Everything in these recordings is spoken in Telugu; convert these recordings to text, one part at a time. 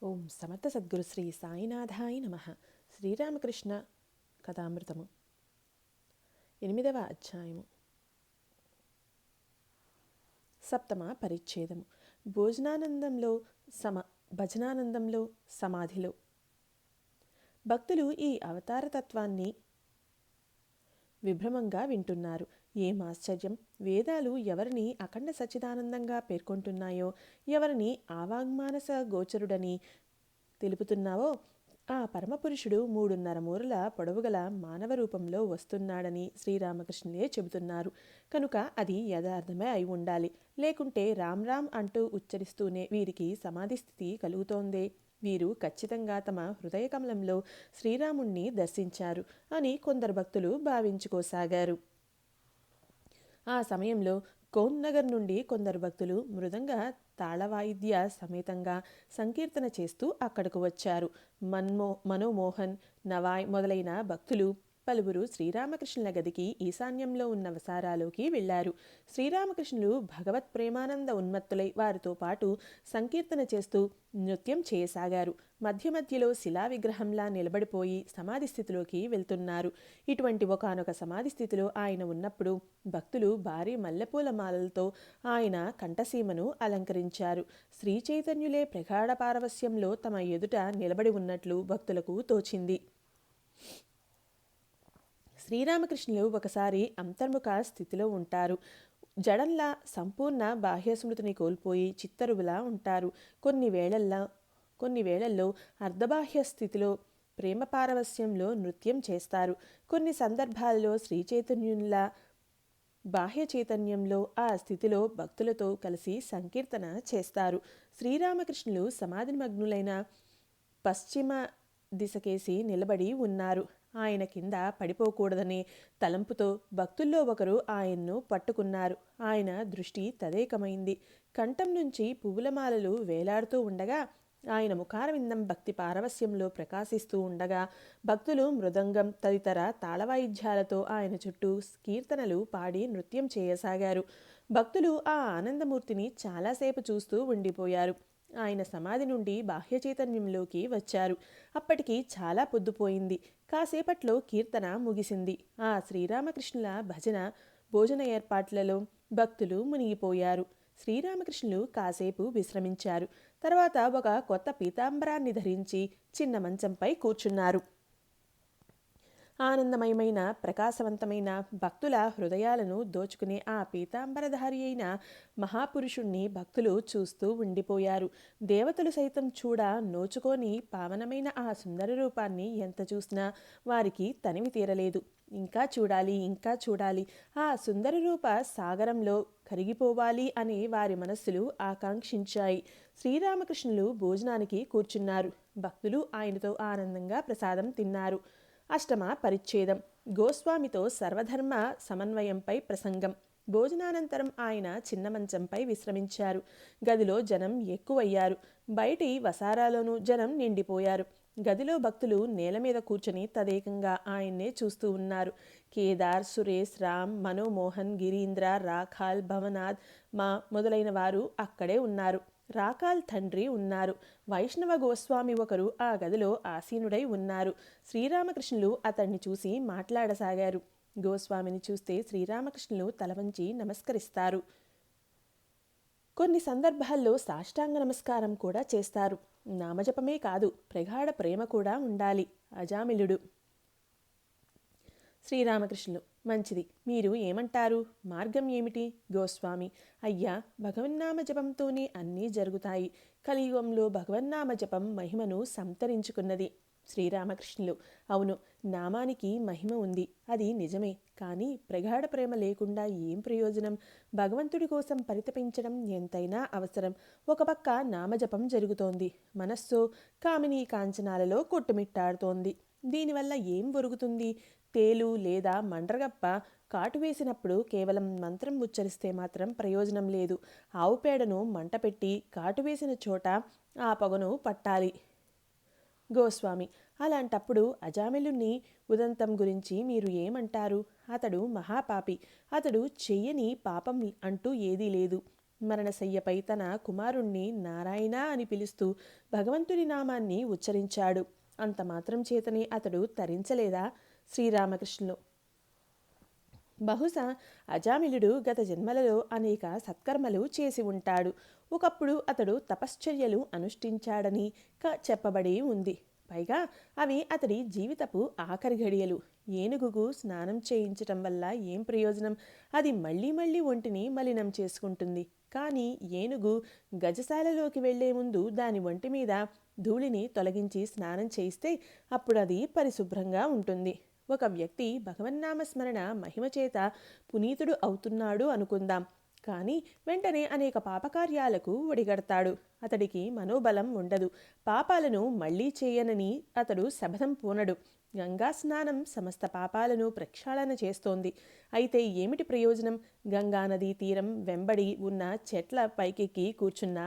ఓం సమర్థ సద్గురు శ్రీ సాయినాథాయ నమ. శ్రీరామకృష్ణ కథామృతము 8వ అధ్యాయము. సప్తమ పరిచ్ఛేదము. భోజనానందంలో భజనానందంలో సమాధిలో. భక్తులు ఈ అవతారతత్వాన్ని విభ్రమంగా వింటున్నారు. ఏం ఆశ్చర్యం! వేదాలు ఎవరిని అఖండ సచ్చిదానందంగా పేర్కొంటున్నాయో, ఎవరిని ఆవాగ్మానస గోచరుడని తెలుపుతున్నావో ఆ పరమపురుషుడు 3.5 మూరల పొడవుగల మానవ రూపంలో వస్తున్నాడని శ్రీరామకృష్ణులే చెబుతున్నారు. కనుక అది యథార్థమే అయి ఉండాలి. లేకుంటే రామ్ రామ్ అంటూ ఉచ్చరిస్తూనే వీరికి సమాధి స్థితి కలుగుతోందే. వీరు ఖచ్చితంగా తమ హృదయ కమలంలో శ్రీరాముణ్ణి దర్శించారు అని కొందరు భక్తులు భావించుకోసాగారు. ఆ సమయంలో కౌన్ నగర్ నుండి కొందరు భక్తులు మృదంగ తాళవాయిద్య సమేతంగా సంకీర్తన చేస్తూ అక్కడకు వచ్చారు. మనోమోహన్, నవాయ్ మొదలైన భక్తులు పలువురు శ్రీరామకృష్ణుల గదికి ఈశాన్యంలో ఉన్న వసారాలోకి వెళ్లారు. శ్రీరామకృష్ణులు భగవత్ ప్రేమానంద ఉన్మత్తులై వారితో పాటు సంకీర్తన చేస్తూ నృత్యం చేయసాగారు. మధ్య మధ్యలో శిలా విగ్రహంలా నిలబడిపోయి సమాధి స్థితిలోకి వెళ్తున్నారు. ఇటువంటి ఒకానొక సమాధి స్థితిలో ఆయన ఉన్నప్పుడు భక్తులు భారీ మల్లెపూల మాలలతో ఆయన కంఠసీమను అలంకరించారు. శ్రీ చైతన్యులే ప్రగాఢ పారవస్యంలో తమ ఎదుట నిలబడి ఉన్నట్లు భక్తులకు తోచింది. శ్రీరామకృష్ణులు ఒకసారి అంతర్ముఖ స్థితిలో ఉంటారు. జడంలా సంపూర్ణ బాహ్యస్మృతిని కోల్పోయి చిత్తరువులా ఉంటారు. కొన్ని వేళల్లో అర్ధబాహ్య స్థితిలో ప్రేమ పారవస్యంలో నృత్యం చేస్తారు. కొన్ని సందర్భాలలో శ్రీ చైతన్యులా బాహ్య చైతన్యంలో ఆ స్థితిలో భక్తులతో కలిసి సంకీర్తన చేస్తారు. శ్రీరామకృష్ణులు సమాధిమగ్నులైన పశ్చిమ దిశకేసి నిలబడి ఉన్నారు. ఆయన కింద పడిపోకూడదనే తలంపుతో భక్తుల్లో ఒకరు ఆయన్ను పట్టుకున్నారు. ఆయన దృష్టి తదేకమైంది. కంఠం నుంచి పువ్వులమాలలు వేలాడుతూ ఉండగా ఆయన ముఖారవిందం భక్తి పారవస్యంలో ప్రకాశిస్తూ ఉండగా భక్తులు మృదంగం తదితర తాళవాయిద్యాలతో ఆయన చుట్టూ కీర్తనలు పాడి నృత్యం చేయసాగారు. భక్తులు ఆ ఆనందమూర్తిని చాలాసేపు చూస్తూ ఉండిపోయారు. ఆయన సమాధి నుండి బాహ్య చైతన్యంలోకి వచ్చారు. అప్పటికి చాలా పొద్దుపోయింది. కాసేపట్లో కీర్తన ముగిసింది. ఆ శ్రీరామకృష్ణుల భోజన ఏర్పాట్లలో భక్తులు మునిగిపోయారు. శ్రీరామకృష్ణులు కాసేపు విశ్రమించారు. తర్వాత ఒక కొత్త పీతాంబరాన్ని ధరించి చిన్న మంచంపై కూర్చున్నారు. ఆనందమయమైన ప్రకాశవంతమైన భక్తుల హృదయాలను దోచుకునే ఆ పీతాంబరధారి అయిన మహాపురుషుణ్ణి భక్తులు చూస్తూ ఉండిపోయారు. దేవతలు సైతం నోచుకొని పావనమైన ఆ సుందర రూపాన్ని ఎంత చూసినా వారికి తనివి తీరలేదు. ఇంకా చూడాలి, ఇంకా చూడాలి, ఆ సుందర రూప సాగరంలో కరిగిపోవాలి అని వారి మనస్సులు ఆకాంక్షించాయి. శ్రీరామకృష్ణులు భోజనానికి కూర్చున్నారు. భక్తులు ఆయనతో ఆనందంగా ప్రసాదం తిన్నారు. అష్టమ పరిచ్ఛేదం. గోస్వామితో సర్వధర్మ సమన్వయంపై ప్రసంగం. భోజనానంతరం ఆయన చిన్న మంచంపై విశ్రమించారు. గదిలో జనం ఎక్కువయ్యారు. బయటి వసారాలోనూ జనం నిండిపోయారు. గదిలో భక్తులు నేల మీద కూర్చొని తదేకంగా ఆయన్నే చూస్తూ ఉన్నారు. కేదార్, సురేష్, రామ్, మనోమోహన్, గిరీంద్ర, రాఖాల్, భవనాథ్ మొదలైన వారు అక్కడే ఉన్నారు. రాకాల్ తండ్రి ఉన్నారు. వైష్ణవ గోస్వామి ఒకరు ఆ గదిలో ఆసీనుడై ఉన్నారు. శ్రీరామకృష్ణులు అతన్ని చూసి మాట్లాడసాగారు. గోస్వామిని చూస్తే శ్రీరామకృష్ణులు తల వంచి నమస్కరిస్తారు. కొన్ని సందర్భాల్లో సాష్టాంగ నమస్కారం కూడా చేస్తారు. నామజపమే కాదు, ప్రగాఢ ప్రేమ కూడా ఉండాలి. అజామిలుడు. శ్రీరామకృష్ణులు: మంచిది, మీరు ఏమంటారు? మార్గం ఏమిటి? గోస్వామి: అయ్యా, భగవన్నామ జపంతోనే అన్నీ జరుగుతాయి. కలియుగంలో భగవన్నామ జపం మహిమను సంతరించుకున్నది. శ్రీరామకృష్ణులు: అవును, నామానికి మహిమ ఉంది, అది నిజమే. కానీ ప్రగాఢ ప్రేమ లేకుండా ఏం ప్రయోజనం? భగవంతుడి కోసం పరితపించడం ఎంతైనా అవసరం. ఒక పక్క నామజపం జరుగుతోంది, మనస్సు కామినీ కాంచనాలలో కొట్టుమిట్టాడుతోంది. దీనివల్ల ఏం ఒరుగుతుంది? తేలు లేదా మండ్రగప్ప కాటు వేసినప్పుడు కేవలం మంత్రం ఉచ్చరిస్తే మాత్రం ప్రయోజనం లేదు. ఆవు పేడను మంట పెట్టి కాటు వేసిన చోట ఆ పొగను పట్టాలి. గోస్వామి: అలాంటప్పుడు అజామిలుని ఉదంతం గురించి మీరు ఏమంటారు? అతడు మహాపాపి. అతడు చెయ్యని పాపం అంటూ ఏదీ లేదు. మరణశయ్యపై తన కుమారుణ్ణి నారాయణ అని పిలుస్తూ భగవంతుని నామాన్ని ఉచ్చరించాడు. అంత మాత్రం చేతనే అతడు తరించలేదా? శ్రీరామకృష్ణులు. బహుశా అజామిలుడు గత జన్మలలో అనేక సత్కర్మలు చేసి ఉంటాడు. ఒకప్పుడు అతడు తపశ్చర్యలు అనుష్ఠించాడని చెప్పబడి ఉంది. పైగా అవి అతడి జీవితపు ఆఖరి ఘడియలు. ఏనుగుకు స్నానం చేయించటం వల్ల ఏం ప్రయోజనం? అది మళ్ళీ మళ్ళీ ఒంటిని మలినం చేసుకుంటుంది. కానీ ఏనుగు గజశాలలోకి వెళ్లే ముందు దాని ఒంటి మీద ధూళిని తొలగించి స్నానం చేయిస్తే అప్పుడు అది పరిశుభ్రంగా ఉంటుంది. ఒక వ్యక్తి భగవన్నామస్మరణ మహిమ చేత పునీతుడు అవుతున్నాడు అనుకుందాం. కానీ వెంటనే అనేక పాపకార్యాలకు ఒడిగడతాడు. అతడికి మనోబలం ఉండదు. పాపాలను మళ్లీ చేయనని అతడు శపథం పూనడు. గంగా స్నానం సమస్త పాపాలను ప్రక్షాళన చేస్తోంది. అయితే ఏమిటి ప్రయోజనం? గంగానదీ తీరం వెంబడి ఉన్న చెట్ల పైకెక్కి కూర్చున్న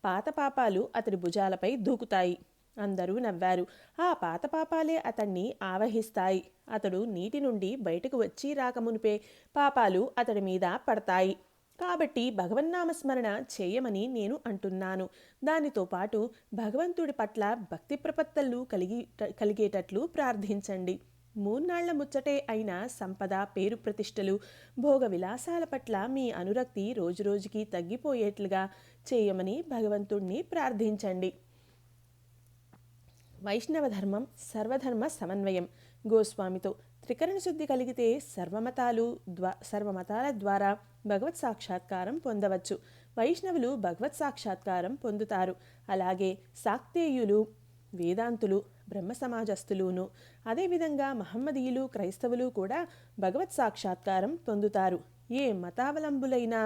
పాత పాపాలు అతడి భుజాలపై దూకుతాయి. అందరూ నవ్వారు. ఆ పాత పాపాలే అతన్ని ఆవహిస్తాయి. అతడు నీటి నుండి బయటకు వచ్చి రాకమునిపే పాపాలు అతడి మీద పడతాయి. కాబట్టి భగవన్నామస్మరణ చేయమని నేను అంటున్నాను. దానితో పాటు భగవంతుడి పట్ల భక్తి ప్రపత్తలు కలిగేటట్లు ప్రార్థించండి. మూన్నాళ్ల ముచ్చటే అయిన సంపద, పేరు ప్రతిష్టలు, భోగ విలాసాల పట్ల మీ అనురక్తి రోజురోజుకి తగ్గిపోయేట్లుగా చేయమని భగవంతుణ్ణి ప్రార్థించండి. వైష్ణవ ధర్మం సర్వధర్మ సమన్వయం. గోస్వామితో త్రికరణ శుద్ధి కలిగితే సర్వమతాల ద్వారా భగవత్ సాక్షాత్కారం పొందవచ్చు. వైష్ణవులు భగవత్ సాక్షాత్కారం పొందుతారు. అలాగే శాక్తేయులు, వేదాంతులు, బ్రహ్మ సమాజస్థులును, అదేవిధంగా మహమ్మదీయులు, క్రైస్తవులు కూడా భగవత్ సాక్షాత్కారం పొందుతారు. ఏ మతావలంబులైనా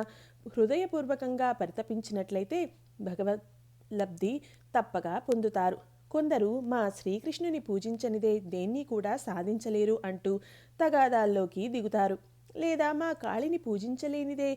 హృదయపూర్వకంగా పరితపించినట్లయితే భగవత్ లబ్ధి తప్పగా పొందుతారు. కొందరు మా శ్రీకృష్ణుని పూజించనిదే దేన్ని కూడా సాధించలేరు అంటూ తగాదాల్లోకి దిగుతారు. లేదా మా కాళిని పూజించలేనిదే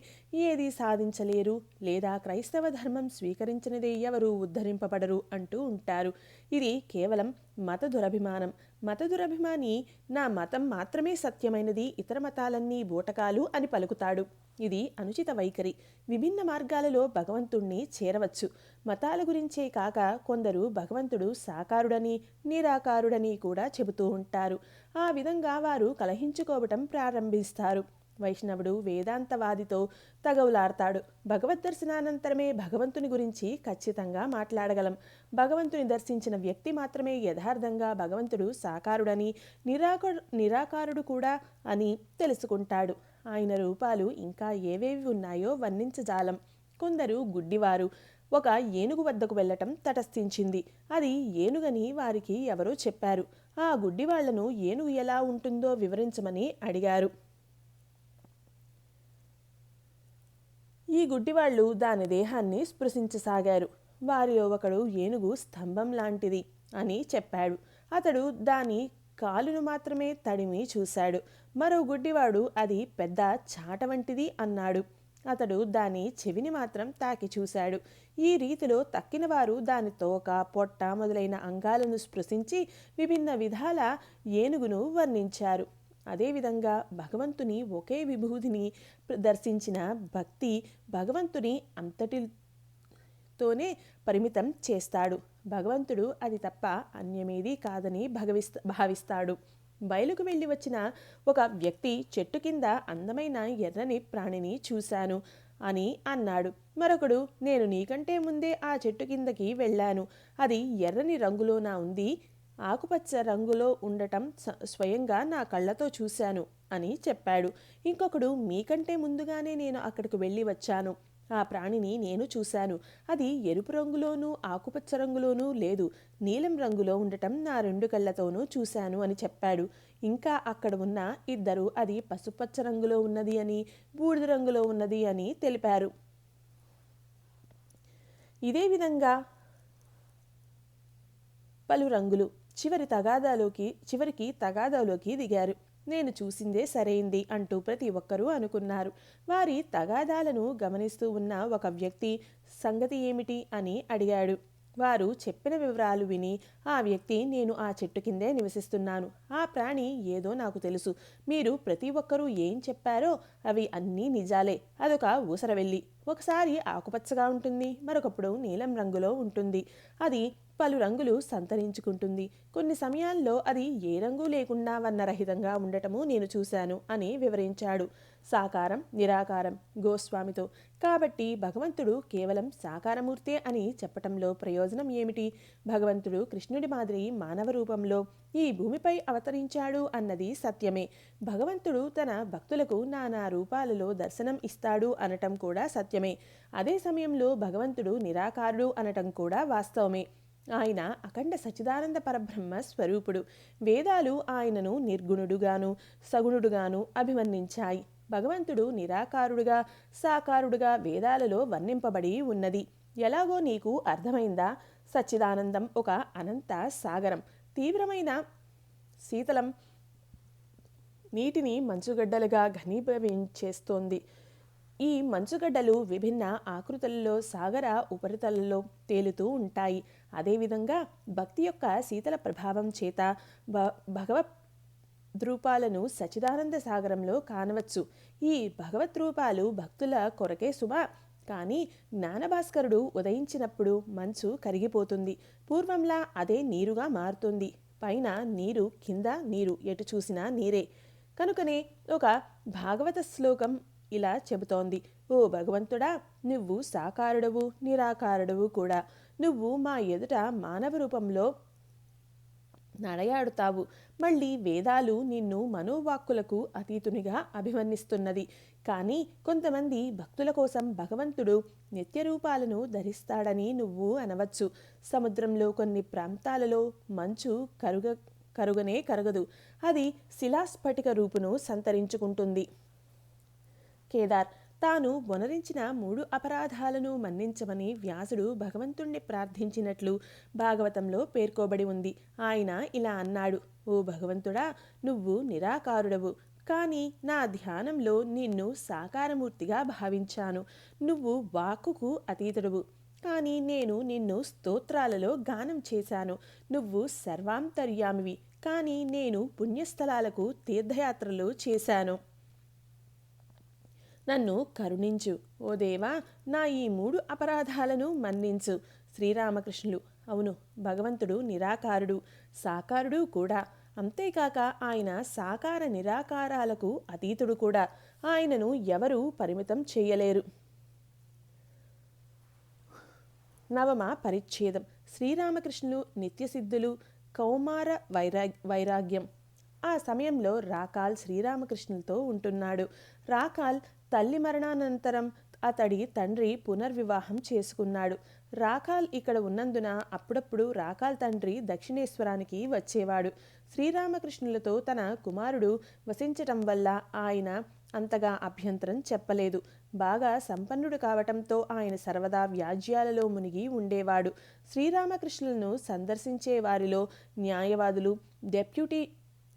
ఏది సాధించలేరు, లేదా క్రైస్తవ ధర్మం స్వీకరించనిదే ఎవరు ఉద్ధరింపబడరు అంటూ ఉంటారు. ఇది కేవలం మత దురభిమానం. మత దురభిమాని నా మతం మాత్రమే సత్యమైనది, ఇతర మతాలన్నీ బూటకాలు అని పలుకుతాడు. ఇది అనుచిత వైఖరి. విభిన్న మార్గాలలో భగవంతుణ్ణి చేరవచ్చు. మతాల గురించే కాక కొందరు భగవంతుడు సాకారుడని, నిరాకారుడని కూడా చెబుతూ ఉంటారు. ఆ విధంగా వారు కలహించుకోవటం ప్రారంభిస్తారు. వైష్ణవుడు వేదాంతవాదితో తగవులాడతాడు. భగవద్ దర్శనానంతరమే భగవంతుని గురించి ఖచ్చితంగా మాట్లాడగలం. భగవంతుని దర్శించిన వ్యక్తి మాత్రమే యథార్థంగా భగవంతుడు సాకారుడని, నిరాకారుడు కూడా అని తెలుసుకుంటాడు. ఆయన రూపాలు ఇంకా ఏవేవి ఉన్నాయో వర్ణించజాలం. కొందరు గుడ్డివారు. ఒక ఏనుగు వద్దకు వెళ్లటం తటస్థించింది. అది ఏనుగని వారికి ఎవరో చెప్పారు. ఆ గుడ్డివాళ్లను ఏనుగు ఎలా ఉంటుందో వివరించమని అడిగారు. ఈ గుడ్డివాళ్లు దాని దేహాన్ని స్పృశించసాగారు. వారిలో ఒకడు ఏనుగు స్తంభం లాంటిది అని చెప్పాడు. అతడు దాని కాలును మాత్రమే తడిమి చూశాడు. మరో గుడ్డివాడు అది పెద్ద చాట వంటిది అన్నాడు. అతడు దాని చెవిని మాత్రం తాకి చూశాడు. ఈ రీతిలో తక్కిన వారు దాని తోక, పొట్ట మొదలైన అంగాలను స్పృశించి విభిన్న విధాల ఏనుగును వర్ణించారు. అదేవిధంగా భగవంతుని ఒకే విభూతిని దర్శించిన భక్తి భగవంతుని అంతటితోనే పరిమితం చేస్తాడు. భగవంతుడు అది తప్ప అన్యమేదీ కాదని భావిస్తాడు. బయలుకు వెళ్ళి వచ్చిన ఒక వ్యక్తి చెట్టు కింద అందమైన ఎర్రని ప్రాణిని చూశాను అని అన్నాడు. మరొకడు, నేను నీకంటే ముందే ఆ చెట్టు కిందకి వెళ్ళాను. అది ఎర్రని రంగులోనా ఉంది, ఆకుపచ్చ రంగులో ఉండటం స్వయంగా నా కళ్ళతో చూశాను అని చెప్పాడు. ఇంకొకడు, మీకంటే ముందుగానే నేను అక్కడికి వెళ్ళి వచ్చాను. ఆ ప్రాణిని నేను చూశాను. అది ఎరుపు రంగులోనూ ఆకుపచ్చ రంగులోనూ లేదు, నీలం రంగులో ఉండటం నా 2 కళ్ళతోనూ చూశాను అని చెప్పాడు. ఇంకా అక్కడ ఉన్న ఇద్దరు అది పసుపచ్చ రంగులో ఉన్నది అని, బూడిద రంగులో ఉన్నది అని తెలిపారు. ఇదే విధంగా పలు రంగులు. చివరికి తగాదాలోకి దిగారు. నేను చూసిందే సరైంది అంటూ ప్రతి ఒక్కరూ అనుకున్నారు. వారి తగాదాలను గమనిస్తూ ఉన్న ఒక వ్యక్తి, సంగతి ఏమిటి అని అడిగాడు. వారు చెప్పిన వివరాలు విని ఆ వ్యక్తి నేను ఆ చెట్టు కిందే నివసిస్తున్నాను, ఆ ప్రాణి ఏదో నాకు తెలుసు, మీరు ప్రతి ఒక్కరూ ఏం చెప్పారో అవి అన్నీ నిజాలే, అదొక ఊసరవెల్లి, ఒకసారి ఆకుపచ్చగా ఉంటుంది, మరొకప్పుడు నీలం రంగులో ఉంటుంది, అది పలు రంగులు సంతరించుకుంటుంది, కొన్ని సమయాల్లో అది ఏ రంగు లేకుండా వర్ణరహితంగా ఉండటము నేను చూశాను అని వివరించాడు సాకారం నిరాకారం గోస్వామితో. కాబట్టి భగవంతుడు కేవలం సాకారమూర్తే అని చెప్పటంలో ప్రయోజనం ఏమిటి? భగవంతుడు కృష్ణుడి మాదిరి మానవ రూపంలో ఈ భూమిపై అవతరించాడు అన్నది సత్యమే. భగవంతుడు తన భక్తులకు నానా రూపాలలో దర్శనం ఇస్తాడు అనటం కూడా సత్యమే. అదే సమయంలో భగవంతుడు నిరాకారుడు అనటం కూడా వాస్తవమే. ఆయన అఖండ సచ్చిదానంద పరబ్రహ్మ స్వరూపుడు. వేదాలు ఆయనను నిర్గుణుడుగాను సగుణుడుగాను అభివర్ణించాయి. భగవంతుడు నిరాకారుడుగా సాకారుడుగా వేదాలలో వర్ణింపబడి ఉన్నది. ఎలాగో నీకు అర్థమైందా? సచ్చిదానందం ఒక అనంత సాగరం, తీవ్రమైన శీతలం నీటిని మంచుగడ్డలుగా ఘనీభవించేస్తోంది. ఈ మంచుగడ్డలు విభిన్న ఆకృతులలో సాగర ఉపరితలలో తేలుతూ ఉంటాయి. అదేవిధంగా భక్తి యొక్క శీతల ప్రభావం చేత భగవత్ రూపాలను సచిదానంద సాగరంలో కానవచ్చు. ఈ భగవత్ రూపాలు భక్తుల కొరకే సుమ. కానీ జ్ఞానభాస్కరుడు ఉదయించినప్పుడు మంచు కరిగిపోతుంది, పూర్వంలా అదే నీరుగా మారుతుంది. పైన నీరు, కింద నీరు, ఎటు చూసినా నీరే. కనుకనే ఒక భాగవత శ్లోకం ఇలా చెబుతోంది: ఓ భగవంతుడా, నువ్వు సాకారుడవు నిరాకారుడవు కూడా. నువ్వు మా ఎదుట మానవ రూపంలో నడయాడుతావు. మళ్ళీ వేదాలు నిన్ను మనోవాక్కులకు అతీతునిగా అభివర్ణిస్తున్నది. కానీ కొంతమంది భక్తుల కోసం భగవంతుడు నిత్యరూపాలను ధరిస్తాడని నువ్వు అనవచ్చు. సముద్రంలో కొన్ని ప్రాంతాలలో మంచు కరుగనే కరగదు, అది శిలాస్ఫటిక రూపును సంతరించుకుంటుంది. కేదార్ తాను వనరించిన 3 అపరాధాలను మన్నించమని వ్యాసుడు భగవంతుణ్ణి ప్రార్థించినట్లు భాగవతంలో పేర్కోబడి ఉంది. ఆయన ఇలా అన్నాడు: ఓ భగవంతుడా, నువ్వు నిరాకారుడవు, కానీ నా ధ్యానంలో నిన్ను సాకారమూర్తిగా భావించాను. నువ్వు వాక్కుకు అతీతుడవు, కానీ నేను నిన్ను స్తోత్రాలలో గానం చేశాను. నువ్వు సర్వాంతర్యామివి, కానీ నేను పుణ్యస్థలాలకు తీర్థయాత్రలు చేశాను. నన్ను కరుణించు ఓ దేవా, నా ఈ 3 అపరాధాలను మన్నించు. శ్రీరామకృష్ణులు: అవును, భగవంతుడు నిరాకారుడు, సాకారుడు కూడా. అంతేకాక ఆయన సాకార నిరాకారాలకు అతీతుడు కూడా. ఆయనను ఎవరూ పరిమితం చేయలేరు. నవమ పరిచ్ఛేదం. శ్రీరామకృష్ణులు నిత్యసిద్ధులు, కౌమార వైరాగ్యం. ఆ సమయంలో రాకాల్ శ్రీరామకృష్ణులతో ఉంటున్నాడు. రాకాల్ తల్లి మరణానంతరం అతడి తండ్రి పునర్వివాహం చేసుకున్నాడు. రాకాల్ ఇక్కడ ఉన్నందున అప్పుడప్పుడు రాకాల్ తండ్రి దక్షిణేశ్వరానికి వచ్చేవాడు. శ్రీరామకృష్ణులతో తన కుమారుడు వసించటం వల్ల ఆయన అంతగా అభ్యంతరం చెప్పలేదు. బాగా సంపన్నుడు కావటంతో ఆయన సర్వదా వ్యాజ్యాలలో మునిగి ఉండేవాడు. శ్రీరామకృష్ణులను సందర్శించే వారిలో న్యాయవాదులు, డెప్యూటీ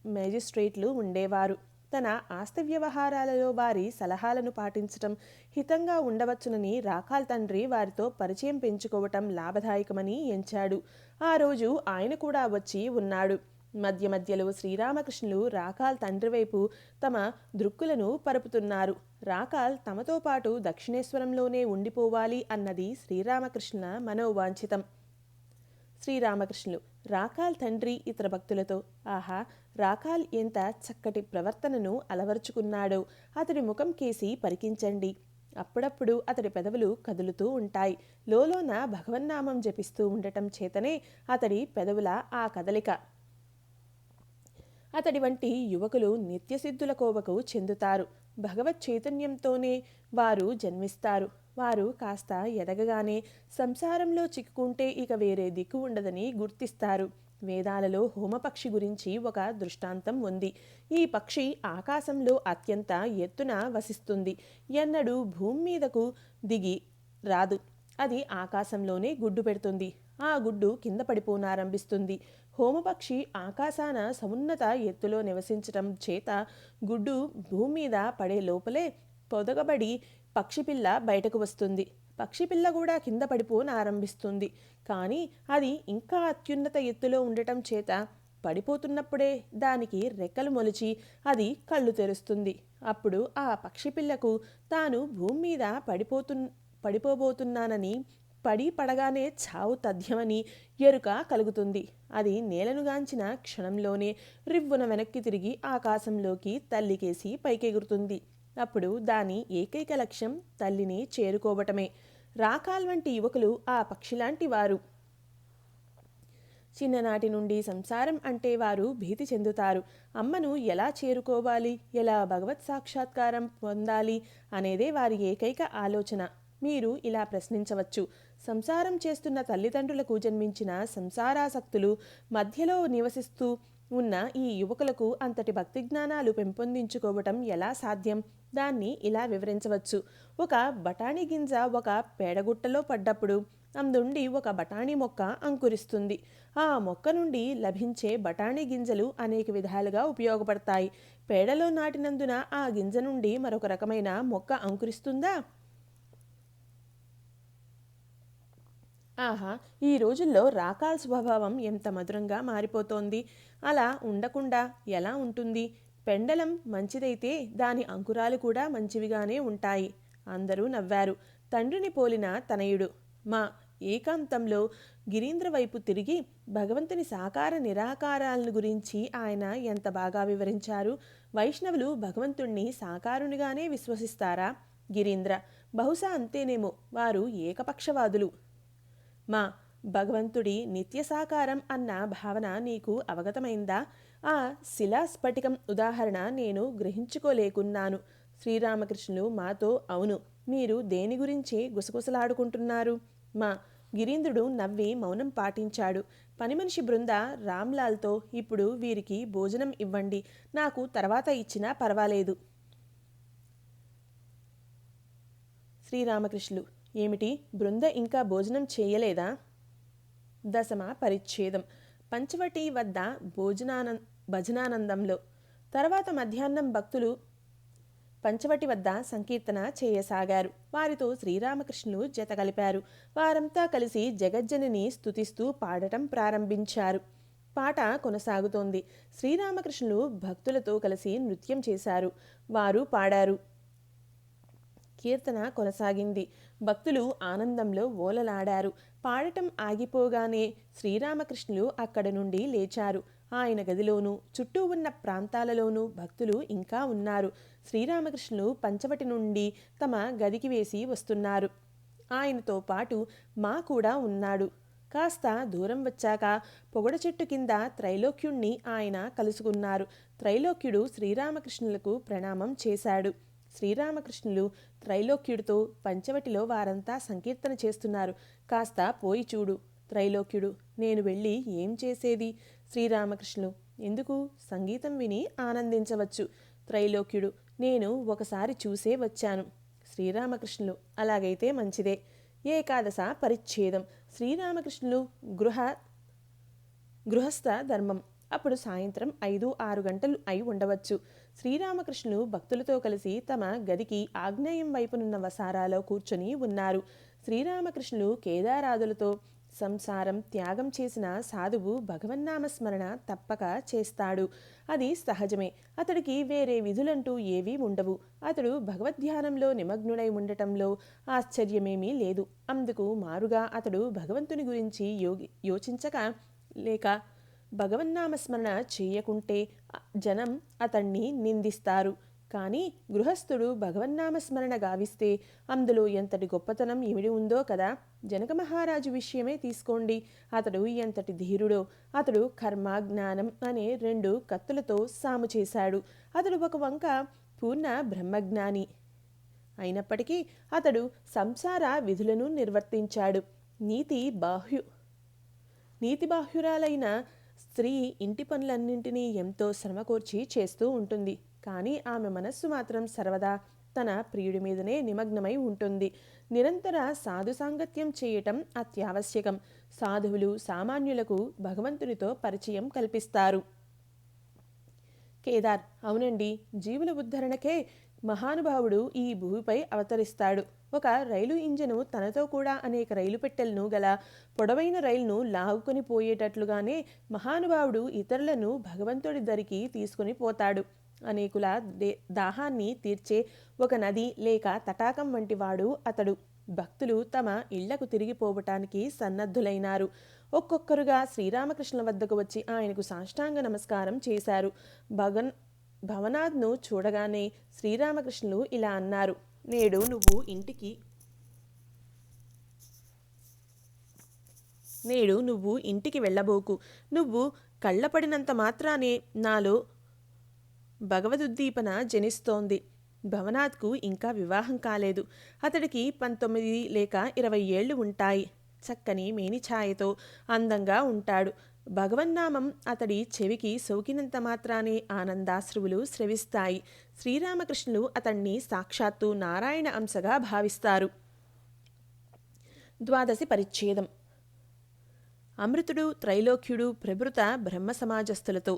మేజిస్ట్రేట్లు ఉండేవారు. తన ఆస్తి వ్యవహారాలలో వారి సలహాలను పాటించటం హితంగా ఉండవచ్చునని రాకాల్ తండ్రి వారితో పరిచయం పెంచుకోవటం లాభదాయకమని ఎంచాడు. ఆ రోజు ఆయన కూడా వచ్చి ఉన్నాడు. మధ్య మధ్యలో శ్రీరామకృష్ణులు రాకాల్ తండ్రి వైపు తమ దృక్కులను పరుపుతున్నారు. రాకాల్ తమతో పాటు దక్షిణేశ్వరంలోనే ఉండిపోవాలి అన్నది శ్రీరామకృష్ణుల మనోవాంఛితం. శ్రీరామకృష్ణులు రాకాల్ తండ్రి ఇతర భక్తులతో: ఆహా, రాకాల్ ఎంత చక్కటి ప్రవర్తనను అలవరుచుకున్నాడో, అతడి ముఖం కేసి పరికించండి. అప్పుడప్పుడు అతడి పెదవులు కదులుతూ ఉంటాయి. లోలోన భగవన్నామం జపిస్తూ ఉండటం చేతనే అతడి పెదవుల ఆ కదలిక. అతడి వంటి యువకులు నిత్యసిద్ధుల కోవకు చెందుతారు. భగవత్ చైతన్యంతోనే వారు జన్మిస్తారు. వారు కాస్త ఎదగగానే సంసారంలో చిక్కుకుంటే ఇక వేరే దిక్కు ఉండదని గుర్తిస్తారు. వేదాలలో హోమపక్షి గురించి ఒక దృష్టాంతం ఉంది. ఈ పక్షి ఆకాశంలో అత్యంత ఎత్తున వసిస్తుంది. ఎన్నడూ భూమి మీదకు దిగి రాదు. అది ఆకాశంలోనే గుడ్డు పెడుతుంది. ఆ గుడ్డు కింద పడిపోనారంభిస్తుంది. హోమపక్షి ఆకాశాన సమున్నత ఎత్తులో నివసించటం చేత గుడ్డు భూమి మీద పడే లోపలే పొదగబడి పక్షిపిల్ల బయటకు వస్తుంది. పక్షిపిల్ల కూడా కింద పడిపోనారంభిస్తుంది. కానీ అది ఇంకా అత్యున్నత ఎత్తులో ఉండటం చేత పడిపోతున్నప్పుడే దానికి రెక్కలు మొలిచి అది కళ్ళు తెరుస్తుంది. అప్పుడు ఆ పక్షిపిల్లకు తాను భూమి మీద పడిపోబోతున్నానని, పడగానే చావు తథ్యమని ఎరుక కలుగుతుంది. అది నేలనుగాంచిన క్షణంలోనే రివ్వున వెనక్కి తిరిగి ఆకాశంలోకి తల్లికేసి పైకెగురుతుంది. అప్పుడు దాని ఏకైక లక్ష్యం తల్లిని చేరుకోవటమే. రాకాల్ వంటి యువకులు ఆ పక్షిలాంటి వారు. చిన్ననాటి నుండి సంసారం అంటే వారు భీతి చెందుతారు. అమ్మను ఎలా చేరుకోవాలి, ఎలా భగవత్ సాక్షాత్కారం పొందాలి అనేదే వారి ఏకైక ఆలోచన. మీరు ఇలా ప్రశ్నించవచ్చు, సంసారం చేస్తున్న తల్లిదండ్రులకు జన్మించిన సంసారాసక్తులు మధ్యలో నివసిస్తూ ఉన్న ఈ యువకులకు అంతటి భక్తి జ్ఞానాలు పెంపొందించుకోవటం ఎలా సాధ్యం? దాన్ని ఇలా వివరించవచ్చు. ఒక బఠానీ గింజ ఒక పేడగుట్టలో పడ్డప్పుడు అందుండి ఒక బఠానీ మొక్క అంకురిస్తుంది. ఆ మొక్క నుండి లభించే బఠానీ గింజలు అనేక విధాలుగా ఉపయోగపడతాయి. పేడలో నాటినందున ఆ గింజ నుండి మరొక రకమైన మొక్క అంకురిస్తుందా? ఆహా, ఈ రోజుల్లో రాకాల్ స్వభావం ఎంత మధురంగా మారిపోతోంది. అలా ఉండకుండా ఎలా ఉంటుంది? పెండలం మంచిదైతే దాని అంకురాలు కూడా మంచివిగానే ఉంటాయి. అందరూ నవ్వారు. తండ్రిని పోలిన తనయుడు మా ఏకాంతంలో గిరీంద్ర వైపు తిరిగి భగవంతుని సాకార నిరాకారాలను గురించి ఆయన ఎంత బాగా వివరించారు. వైష్ణవులు భగవంతుణ్ణి సాకారునిగానే విశ్వసిస్తారా? గిరీంద్ర: బహుశా అంతేనేమో. వారు ఏకపక్షవాదులు. మా భగవంతుడి నిత్య సాకారం అన్న భావన నీకు అవగతమైందా? ఆ శిలాస్ఫటికం ఉదాహరణ నేను గ్రహించుకోలేకున్నాను. శ్రీరామకృష్ణులు మాతో: అవును, మీరు దేని గురించి గుసగుసలాడుకుంటున్నారు? మా గిరీంద్రుడు నవ్వి మౌనం పాటించాడు. పనిమనిషి బృంద రామ్లాల్తో ఇప్పుడు వీరికి భోజనం ఇవ్వండి, నాకు తర్వాత ఇచ్చినా పర్వాలేదు. శ్రీరామకృష్ణులు: ఏమిటి, బృంద ఇంకా భోజనం చేయలేదా? దశమ పరిచ్ఛేదం. పంచవటి వద్ద భజనానందంలో. తర్వాత మధ్యాహ్నం భక్తులు పంచవటి వద్ద సంకీర్తన చేయసాగారు. వారితో శ్రీరామకృష్ణులు జత కలిపారు. వారంతా కలిసి జగజ్జనని స్తుతిస్తూ పాడటం ప్రారంభించారు. పాట కొనసాగుతోంది. శ్రీరామకృష్ణులు భక్తులతో కలిసి నృత్యం చేశారు. వారు పాడారు. కీర్తన కొనసాగింది. భక్తులు ఆనందంలో ఓలలాడారు. పాడటం ఆగిపోగానే శ్రీరామకృష్ణులు అక్కడి నుండి లేచారు. ఆయన గదిలోనూ చుట్టూ ఉన్న ప్రాంతాలలోనూ భక్తులు ఇంకా ఉన్నారు. శ్రీరామకృష్ణులు పంచవటి నుండి తమ గదికి వేసి వస్తున్నారు. ఆయనతో పాటు మా కూడా ఉన్నాడు. కాస్త దూరం వచ్చాక పొగడ చెట్టు కింద త్రైలోక్యుణ్ణి ఆయన కలుసుకున్నారు. త్రైలోక్యుడు శ్రీరామకృష్ణులకు ప్రణామం చేశాడు. శ్రీరామకృష్ణులు త్రైలోక్యుడితో: పంచవటిలో వారంతా సంకీర్తన చేస్తున్నారు, కాస్త పోయి చూడు. త్రైలోక్యుడు: నేను వెళ్ళి ఏం చేసేది? శ్రీరామకృష్ణులు: ఎందుకు, సంగీతం విని ఆనందించవచ్చు. త్రైలోక్యుడు: నేను ఒకసారి చూసే వచ్చాను. శ్రీరామకృష్ణులు: అలాగైతే మంచిదే. ఏకాదశ పరిచ్ఛేదం. శ్రీరామకృష్ణులు గృహస్థ ధర్మం. అప్పుడు సాయంత్రం 5-6 గంటలు అయి ఉండవచ్చు. శ్రీరామకృష్ణులు భక్తులతో కలిసి తమ గదికి ఆగ్నేయం వైపునున్న వసారాలో కూర్చొని ఉన్నారు. శ్రీరామకృష్ణులు కేదారాదులతో సంసారం త్యాగం చేసిన సాధువు భగవన్నామస్మరణ తప్పక చేస్తాడు. అది సహజమే. అతడికి వేరే విధులంటూ ఏవీ ఉండవు. అతడు భగవద్ధ్యానంలో నిమగ్నుడై ఉండటంలో ఆశ్చర్యమేమీ లేదు. అందుకు మారుగా అతడు భగవంతుని గురించి యోచించక లేక భగవన్నామస్మరణ చేయకుంటే జనం అతన్ని నిందిస్తారు. కానీ గృహస్థుడు భగవన్నామస్మరణ గావిస్తే అందులో ఎంతటి గొప్పతనం ఇమిడి ఉందో కదా. జనక మహారాజు విషయమే తీసుకోండి. అతడు ఎంతటి ధీరుడో. అతడు కర్మ జ్ఞానం అనే 2 కత్తులతో సాము చేశాడు. అతడు ఒక వంక పూర్ణ బ్రహ్మజ్ఞాని అయినప్పటికీ అతడు సంసార విధులను నిర్వర్తించాడు. నీతిబాహ్యురాలైన స్త్రీ ఇంటి పనులన్నింటినీ ఎంతో శ్రమకూర్చి చేస్తూ ఉంటుంది. కానీ ఆమె మనస్సు మాత్రం సర్వదా తన ప్రియుడి మీదనే నిమగ్నమై ఉంటుంది. నిరంతర సాధు సాంగత్యం చేయటం అత్యావశ్యకం. సాధువులు సామాన్యులకు భగవంతునితో పరిచయం కల్పిస్తారు. కేదార్: అవునండి, జీవుల ఉద్ధరణకే మహానుభావుడు ఈ భూమిపై అవతరిస్తాడు. ఒక రైలు ఇంజను తనతో కూడా అనేక రైలు పెట్టెలను గల పొడవైన రైలును లాగుకొని పోయేటట్లుగానే మహానుభావుడు ఇతరులను భగవంతుడి దరికి తీసుకుని పోతాడు. అనేకుల దాహాన్ని తీర్చే ఒక నది లేక తటాకం వంటి వాడు అతడు. భక్తులు తమ ఇళ్లకు తిరిగిపోవటానికి సన్నద్ధులైనారు. ఒక్కొక్కరుగా శ్రీరామకృష్ణుల వద్దకు వచ్చి ఆయనకు సాష్టాంగ నమస్కారం చేశారు. భవనాథ్ను చూడగానే శ్రీరామకృష్ణులు ఇలా అన్నారు: నేడు నువ్వు ఇంటికి వెళ్ళబోకు. నువ్వు కళ్ళపడినంత మాత్రానే నాలో భగవదుద్దీపన జనిస్తోంది. భవనాథ్కు ఇంకా వివాహం కాలేదు. అతడికి 19 లేక 20 ఏళ్లు ఉంటాయి. చక్కని మేనిఛాయతో అందంగా ఉంటాడు. భగవన్నామం అతడి చెవికి సోకినంత మాత్రానే ఆనందాశ్రువులు స్రవిస్తాయి. శ్రీరామకృష్ణులు అతన్ని సాక్షాత్తు నారాయణ అంశగా భావిస్తారు. 12వ పరిచ్ఛేదం. అమృతుడు త్రైలోక్యుడు ప్రభృత బ్రహ్మ సమాజస్థులతో.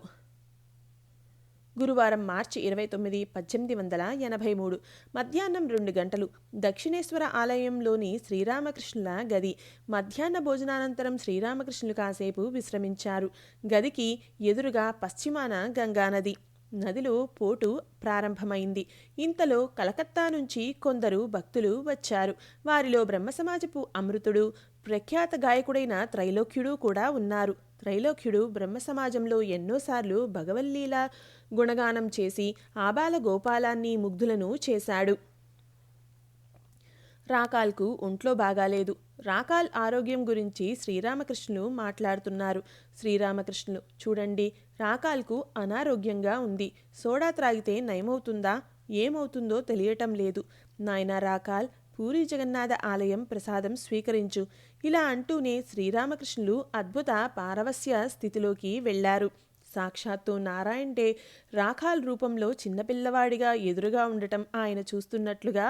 గురువారం మార్చి 29, 1883 మధ్యాహ్నం 2 గంటలు. దక్షిణేశ్వర ఆలయంలోని శ్రీరామకృష్ణుల గది. మధ్యాహ్న భోజనానంతరం శ్రీరామకృష్ణులు కాసేపు విశ్రమించారు. గదికి ఎదురుగా పశ్చిమాన గంగానది. నదిలో పోటు ప్రారంభమైంది. ఇంతలో కలకత్తా నుంచి కొందరు భక్తులు వచ్చారు. వారిలో బ్రహ్మసమాజపు అమృతుడు, ప్రఖ్యాత గాయకుడైన త్రైలోక్యుడు కూడా ఉన్నారు. త్రైలోక్యుడు బ్రహ్మసమాజంలో ఎన్నోసార్లు భగవల్లీల గుణగానం చేసి ఆబాల గోపాలాన్ని ముగ్ధులను చేశాడు. రాకాల్కు ఒంట్లో బాగాలేదు. రాకాల్ ఆరోగ్యం గురించి శ్రీరామకృష్ణులు మాట్లాడుతున్నారు. శ్రీరామకృష్ణులు: చూడండి, రాకాల్కు అనారోగ్యంగా ఉంది. సోడా త్రాగితే నయమవుతుందా? ఏమవుతుందో తెలియటం లేదు. నాయనా రాకాల్, పూరి జగన్నాథ ఆలయం ప్రసాదం స్వీకరించు. ఇలా అంటూనే శ్రీరామకృష్ణులు అద్భుత పారవస్య స్థితిలోకి వెళ్లారు. సాక్షాత్తు నారాయణే రాకాల్ రూపంలో చిన్నపిల్లవాడిగా ఎదురుగా ఉండటం ఆయన చూస్తున్నట్లుగా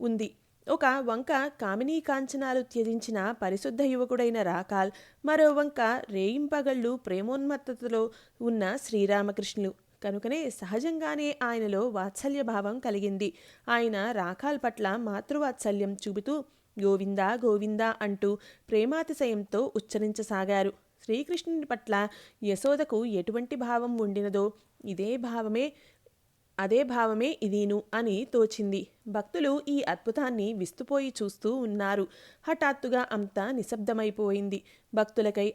ఉంది. ఒక వంక కామినీ కాంచనాలు త్యజించిన పరిశుద్ధ యువకుడైన రాకాల్, మరో వంక రేయింపగళ్ళు ప్రేమోన్మత్తతలో ఉన్న శ్రీరామకృష్ణులు. కనుకనే సహజంగానే ఆయనలో వాత్సల్య భావం కలిగింది. ఆయన రాకాల్ పట్ల మాతృవాత్సల్యం చూపుతూ గోవిందా గోవిందా అంటూ ప్రేమాతిశయంతో ఉచ్చరించసాగారు. శ్రీకృష్ణుని పట్ల యశోదకు ఎటువంటి భావం ఉండినదో అదే భావమే ఇదీను అని తోచింది. భక్తులు ఈ అద్భుతాన్ని విస్తుపోయి చూస్తూ ఉన్నారు. హఠాత్తుగా అంతా నిశ్శబ్దమైపోయింది. భక్తులకై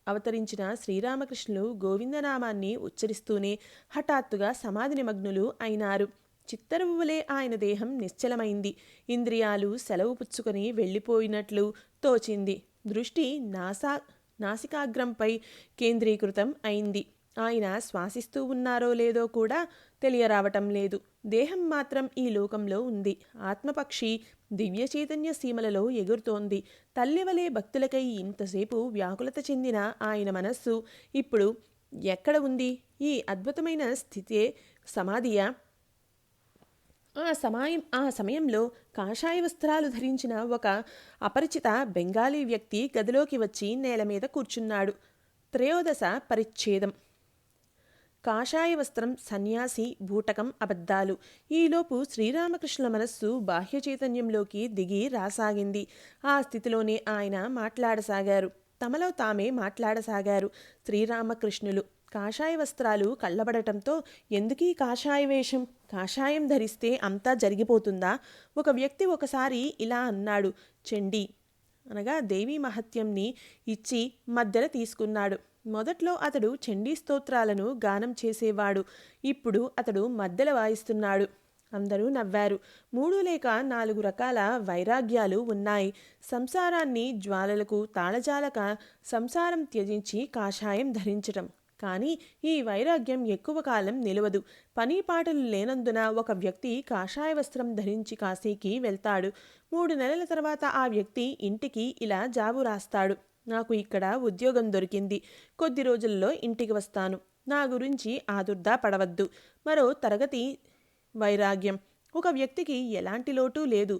అవతరించిన శ్రీరామకృష్ణులు గోవిందనామాన్ని ఉచ్చరిస్తూనే హఠాత్తుగా సమాధి నిమగ్నులు అయినారు. చిత్తరువులే ఆయన దేహం నిశ్చలమైంది. ఇంద్రియాలు సెలవు పుచ్చుకొని వెళ్ళిపోయినట్లు తోచింది. దృష్టి నాసికాగ్రంపై కేంద్రీకృతం అయింది. ఆయన శ్వాసిస్తూ ఉన్నారో లేదో కూడా తెలియరావటం లేదు. దేహం మాత్రం ఈ లోకంలో ఉంది. ఆత్మపక్షి దివ్య చైతన్య సీమలలో ఎగురుతోంది. తల్లివలే భక్తులకై ఇంతసేపు వ్యాకులత చెందిన ఆయన మనస్సు ఇప్పుడు ఎక్కడ ఉంది? ఈ అద్భుతమైన స్థితే సమాధియా? ఆ సమయంలో కాషాయ వస్త్రాలు ధరించిన ఒక అపరిచిత బెంగాలీ వ్యక్తి గదిలోకి వచ్చి నేల మీద కూర్చున్నాడు. 13వ పరిచ్ఛేదం. కాషాయ వస్త్రం, సన్యాసి, బూటకం, అబద్ధాలు. ఈలోపు శ్రీరామకృష్ణుల మనస్సు బాహ్య చైతన్యంలోకి దిగి రాసాగింది. ఆ స్థితిలోనే ఆయన మాట్లాడసాగారు. తమలో తామే మాట్లాడసాగారు శ్రీరామకృష్ణులు. కాషాయ వస్త్రాలు కళ్ళబడటంతో ఎందుకీ కాషాయ వేషం? కాషాయం ధరిస్తే అంతా జరిగిపోతుందా? ఒక వ్యక్తి ఒకసారి ఇలా అన్నాడు. చండీ అనగా దేవీ మహత్యంని ఇచ్చి మద్దెల తీసుకున్నాడు. మొదట్లో అతడు చండీ స్తోత్రాలను గానం చేసేవాడు. ఇప్పుడు అతడు మద్దెల వాయిస్తున్నాడు. అందరూ నవ్వారు. 3 లేక 4 రకాల వైరాగ్యాలు ఉన్నాయి. సంసారాన్ని జ్వాలలకు తాళజాలక సంసారం త్యజించి కాషాయం ధరించటం. కానీ ఈ వైరాగ్యం ఎక్కువ కాలం నిలవదు. పని పాటలు లేనందున ఒక వ్యక్తి కాషాయ వస్త్రం ధరించి కాశీకి వెళ్తాడు. 3 నెలల తర్వాత ఆ వ్యక్తి ఇంటికి ఇలా జాబు రాస్తాడు. నాకు ఇక్కడ ఉద్యోగం దొరికింది. కొద్ది రోజుల్లో ఇంటికి వస్తాను. నా గురించి ఆదుర్దా పడవద్దు. మరో తరగతి వైరాగ్యం. ఒక వ్యక్తికి ఎలాంటి లోటు లేదు.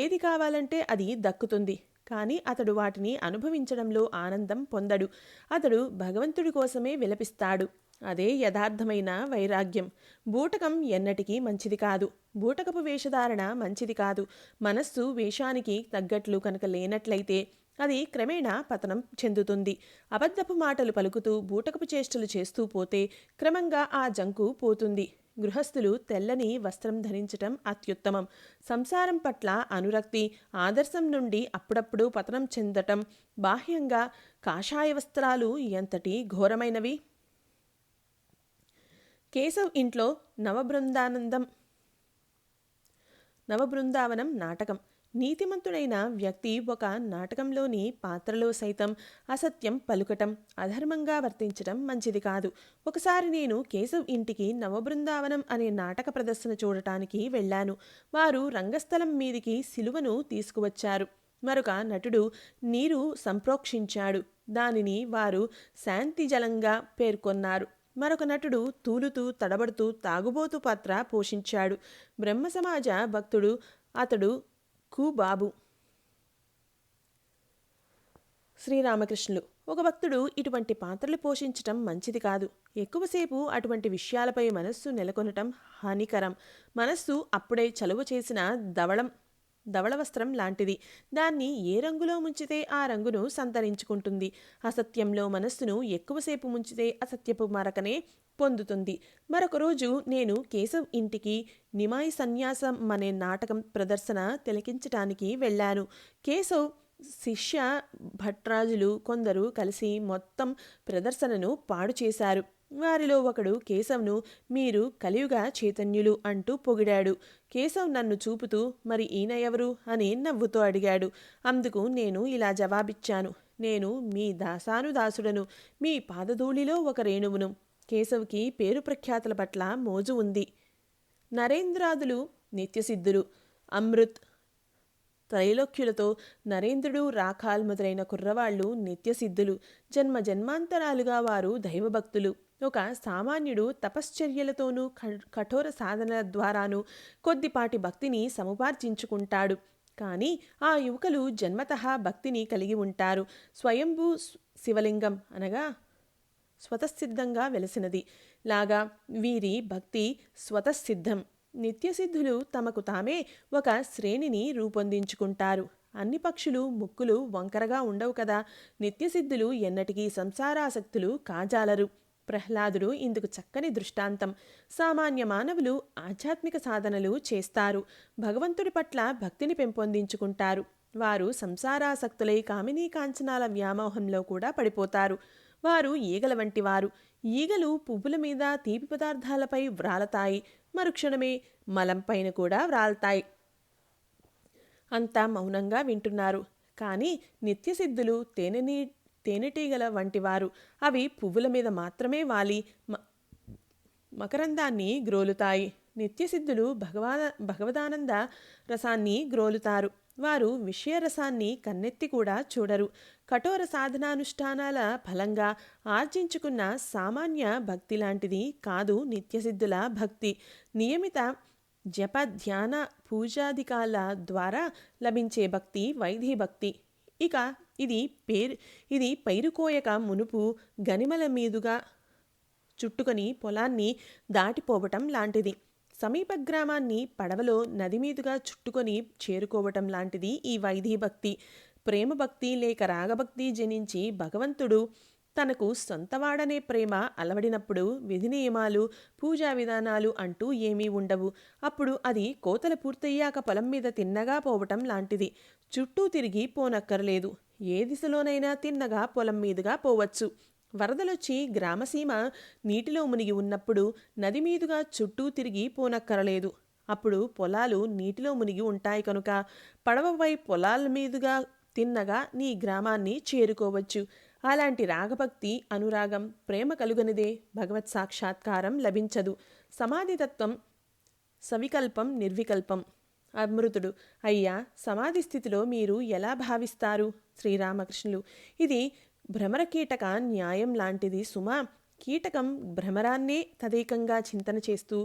ఏది కావాలంటే అది దక్కుతుంది. కానీ అతడు వాటిని అనుభవించడంలో ఆనందం పొందడు. అతడు భగవంతుడి కోసమే విలపిస్తాడు. అదే యథార్థమైన వైరాగ్యం. బూటకం ఎన్నటికీ మంచిది కాదు. బూటకపు వేషధారణ మంచిది కాదు. మనస్సు వేషానికి తగ్గట్లు కనుక లేనట్లయితే అది క్రమేణా పతనం చెందుతుంది. అబద్ధపు మాటలు పలుకుతూ బూటకపు చేష్టలు చేస్తూ పోతే క్రమంగా ఆ జంకు పోతుంది. గృహస్థులు తెల్లని వస్త్రం ధరించటం అత్యుత్తమం. సంసారం పట్ల అనురక్తి, ఆదర్శం నుండి అప్పుడప్పుడు పతనం చెందటం, బాహ్యంగా కాషాయ వస్త్రాలు ఎంతటి ఘోరమైనవి. కేశవ్ ఇంట్లో నవబృందావనం నాటకం. నీతిమంతుడైన వ్యక్తి ఒక నాటకంలోని పాత్రలో సైతం అసత్యం పలుకటం, అధర్మంగా వర్తించటం మంచిది కాదు. ఒకసారి నేను కేశవ్ ఇంటికి నవబృందావనం అనే నాటక ప్రదర్శన చూడటానికి వెళ్ళాను. వారు రంగస్థలం మీదికి సిలువను తీసుకువచ్చారు. మరొక నటుడు నీరు సంప్రోక్షించాడు. దానిని వారు శాంతి జలంగా పేర్కొన్నారు. మరొక నటుడు తూలుతూ తడబడుతూ తాగుబోతు పాత్ర పోషించాడు. బ్రహ్మ సమాజ భక్తుడు అతడు బాబు. శ్రీరామకృష్ణులు. ఒక భక్తుడు ఇటువంటి పాత్రలు పోషించటం మంచిది కాదు. ఎక్కువసేపు అటువంటి విషయాలపై మనస్సు నెలకొనటం హానికరం. మనస్సు అప్పుడే చలువ చేసిన ధవళ వస్త్రం లాంటిది. దాన్ని ఏ రంగులో ముంచితే ఆ రంగును సంతరించుకుంటుంది. అసత్యంలో మనస్సును ఎక్కువసేపు ముంచితే అసత్యపు మరకనే పొందుతుంది. మరొక రోజు నేను కేశవ్ ఇంటికి నిమాయి సన్యాసం అనే నాటకం ప్రదర్శన తిలకించటానికి వెళ్ళాను. కేశవ్ శిష్య భట్రాజులు కొందరు కలిసి మొత్తం ప్రదర్శనను పాడు చేశారు. వారిలో ఒకడు కేశవ్ను మీరు కలియుగ చైతన్యులు అంటూ పొగిడాడు. కేశవ్ నన్ను చూపుతూ మరి ఈయన ఎవరు అని నవ్వుతూ అడిగాడు. అందుకు నేను ఇలా జవాబిచ్చాను, నేను మీ దాసానుదాసుడను, మీ పాదధూళిలో ఒక రేణువును. కేశవ్కి పేరు ప్రఖ్యాతుల పట్ల మోజు ఉంది. నరేంద్రాదులు నిత్యసిద్ధులు. అమృత్ త్రైలోక్యులతో నరేంద్రుడు, రాఖాల్ మొదలైన కుర్రవాళ్లు నిత్యసిద్ధులు. జన్మ జన్మాంతరాలుగా వారు దైవభక్తులు. ఒక సామాన్యుడు తపశ్చర్యలతోనూ కఠోర సాధనల ద్వారాను కొద్దిపాటి భక్తిని సముపార్జించుకుంటాడు. కానీ ఆ యువకులు జన్మతః భక్తిని కలిగి ఉంటారు. స్వయంభూ శివలింగం అనగా స్వతసిద్ధంగా వెలసినది లాగా వీరి భక్తి స్వతసిద్ధం. నిత్యసిద్ధులు తమకు తామే ఒక శ్రేణిని రూపొందించుకుంటారు. అన్ని పక్షులు ముక్కులు వంకరగా ఉండవు కదా. నిత్యసిద్ధులు ఎన్నటికీ సంసారాసక్తులు కాజాలరు. ప్రహ్లాదుడు ఇందుకు చక్కని దృష్టాంతం. సామాన్య మానవులు ఆధ్యాత్మిక సాధనలు చేస్తారు. భగవంతుడి పట్ల భక్తిని పెంపొందించుకుంటారు. వారు సంసారాసక్తులై కామినీ కాంచనాల వ్యామోహంలో కూడా పడిపోతారు. వారు ఈగల వంటి వారు. ఈగలు పువ్వుల మీద తీపి పదార్థాలపై వ్రాలతాయి, మరుక్షణమే మలంపైన కూడా వ్రాలతాయి. అంతా మౌనంగా వింటున్నారు. కానీ నిత్యసిద్ధులు తేనెటీగల వంటివారు. అవి పువ్వుల మీద మాత్రమే వాలి మకరందాన్ని గ్రోలుతాయి. నిత్యసిద్ధులు భగవదానంద రసాన్ని గ్రోలుతారు. వారు విషయరసాన్ని కన్నెత్తి కూడా చూడరు. కఠోర సాధనానుష్ఠానాల ఫలంగా ఆర్జించుకున్న సామాన్య భక్తి లాంటిది కాదు నిత్యసిద్ధుల భక్తి. నియమిత జప ధ్యాన పూజాదికాల ద్వారా లభించే భక్తి వైదీ భక్తి. ఇక ఇది పైరుకోయక మునుపు గనిమల మీదుగా చుట్టుకొని పొలాన్ని దాటిపోవటం లాంటిది. సమీప గ్రామాన్ని పడవలో నది మీదుగా చుట్టుకొని చేరుకోవటం లాంటిది ఈ వైదీ భక్తి. ప్రేమభక్తి లేక రాగభక్తి జనించి భగవంతుడు తనకు సొంతవాడనే ప్రేమ అలవడినప్పుడు విధి నియమాలు, పూజా విధానాలు అంటూ ఏమీ ఉండవు. అప్పుడు అది కోతలు పూర్తయ్యాక పొలం మీద తిన్నగా పోవటం లాంటిది. చుట్టూ తిరిగి పోనక్కర్లేదు. ఏ దిశలోనైనా తిన్నగా పొలం మీదుగా పోవచ్చు. వరదలొచ్చి గ్రామసీమ నీటిలో మునిగి ఉన్నప్పుడు నది మీదుగా చుట్టూ తిరిగి పోనక్కరలేదు. అప్పుడు పొలాలు నీటిలో మునిగి ఉంటాయి కనుక పడవపై పొలాల మీదుగా తిన్నగా నీ గ్రామాన్ని చేరుకోవచ్చు. అలాంటి రాగభక్తి, అనురాగం, ప్రేమ కలుగనిదే భగవత్ సాక్షాత్కారం లభించదు. సమాధితత్వం సవికల్పం, నిర్వికల్పం. అమృతుడు. అయ్యా, సమాధి స్థితిలో మీరు ఎలా భావిస్తారు? శ్రీరామకృష్ణులు. ఇది భ్రమరకీటక న్యాయం లాంటిది సుమా. కీటకం భ్రమరాన్నే తదేకంగా చింతన చేస్తూ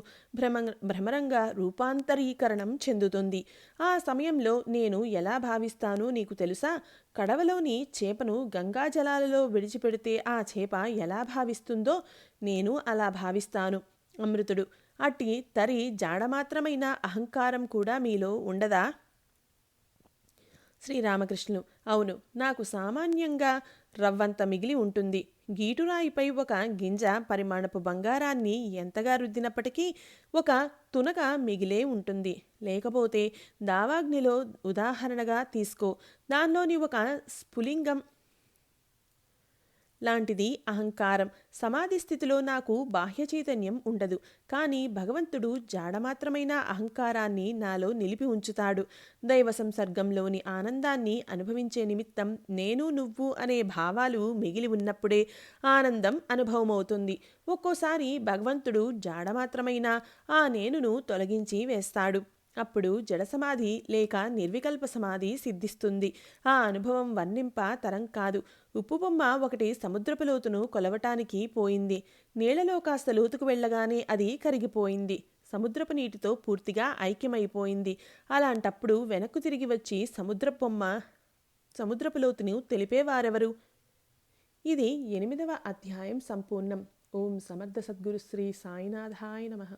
భ్రమరంగా రూపాంతరీకరణం చెందుతుంది. ఆ సమయంలో నేను ఎలా భావిస్తానో నీకు తెలుసా? కడవలోని చేపను గంగాజలాలలో విడిచిపెడితే ఆ చేప ఎలా భావిస్తుందో నేను అలా భావిస్తాను. అమృతుడు: అట్టి తరి జాడమాత్రమైన అహంకారం కూడా మీలో ఉండదా? శ్రీరామకృష్ణులు: అవును, నాకు సామాన్యంగా రవ్వంత మిగిలి ఉంటుంది. గీటురాయిపై ఒక గింజ పరిమాణపు బంగారాన్ని ఎంతగా రుద్దినప్పటికీ ఒక తునక మిగిలే ఉంటుంది. లేకపోతే దావాగ్నిలో ఉదాహరణగా తీసుకో. దానిలోని ఒక స్ఫులింగం లాంటిది అహంకారం. సమాధి స్థితిలో నాకు బాహ్య చైతన్యం ఉండదు, కానీ భగవంతుడు జాడమాత్రమైన అహంకారాన్ని నాలో నిలిపి ఉంచుతాడు. దైవ సంసర్గంలోని ఆనందాన్ని అనుభవించే నిమిత్తం నేను నువ్వు అనే భావాలు మిగిలి ఉన్నప్పుడే ఆనందం అనుభవమవుతుంది. ఒక్కోసారి భగవంతుడు జాడమాత్రమైన ఆ నేనును తొలగించి వేస్తాడు. అప్పుడు జడసమాధి లేక నిర్వికల్ప సమాధి సిద్ధిస్తుంది. ఆ అనుభవం వర్ణింప తరం కాదు. ఉప్పు బొమ్మ ఒకటి సముద్రపు లోతును కొలవటానికి పోయింది. నీళ్లలో కాస్త లోతుకు వెళ్ళగానే అది కరిగిపోయింది. సముద్రపు నీటితో పూర్తిగా ఐక్యమైపోయింది. అలాంటప్పుడు వెనక్కు తిరిగి వచ్చి సముద్రపు లోతును తెలిపేవారెవరు? ఇది 8వ అధ్యాయం సంపూర్ణం. ఓం సమర్థ సద్గురు శ్రీ సాయినాథాయ నమః.